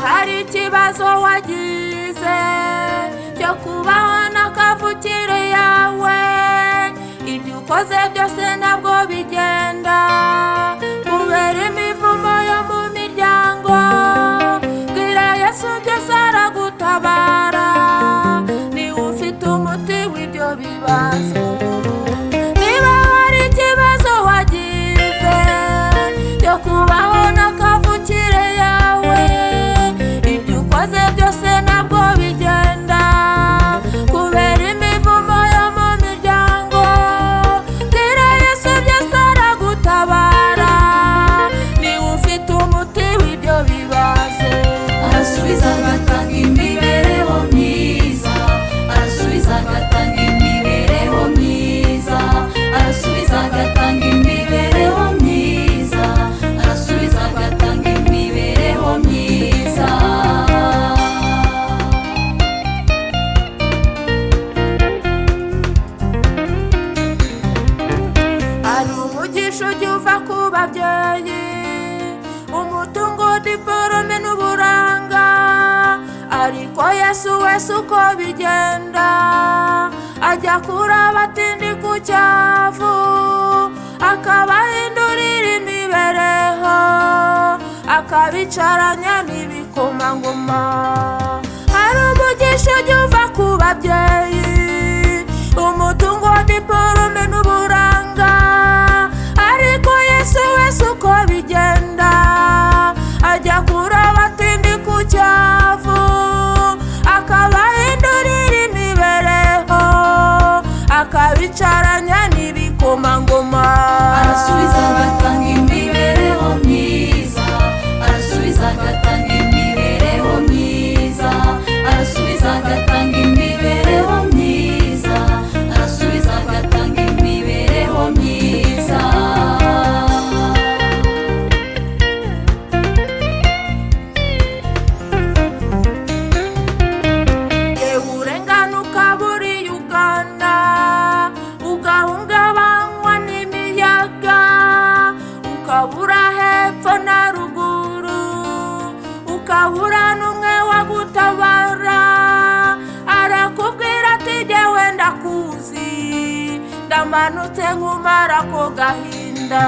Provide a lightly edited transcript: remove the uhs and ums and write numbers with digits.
hari ikibazo wagize cyo kubaho n'akavukire yawe, ibyo ukoze byose ntabwo bigenda kubera imivumo yo mu miryango. Bwira Yesu byose aragutabara, niwe ufite umuti w'ibyo bibazo. Niba hari ikibazo wagize cyo kubaho n'akavukire yawe, ibyo ukoze byose ntabwo bigenda kubera imivumo yo mu miryango. Bwira Yesu byose aragutabara, niwe ufite umuti w'ibyo bibazo. Arasubiza agatanga imibereho myiza, arasubiza agatanga imibereho myiza, arasubiza agatanga imibereho myiza, arasubiza agatanga imibereho myiza. Hari umugisha ujya uva ku babyeyi, umutungo, diporome n'uburanga, ariko Yesu wese uko bigenda ajya kuri abatindi ku cyavu, akabahindurira imibereho, akabicaranya n'ibikomangoma. Hari umugisha ujya uva ku babyeyi, umutungo, diporome n'uburanga, ariko Yesu wese uko bigenda ajya kuri abatindi ku cyavu, akabahindurira imibereho, akabicaranya n'ibikomangoma. Arasubiza agatanga imibereho myiza, arasubiza agatanga imibereho myiza, arasubiza agatanga imibereho myiza, arasubiza agatanga imibereho myiza. Yewe urengana ukabura Uganda, ugahungabanywa n'imiyaga, ukabura hepfo na ruguru, ukabura n'umwe wagutabara. Arakubwira ati jyewe ndakuzi, ndamanutse nkumara ko gahinda.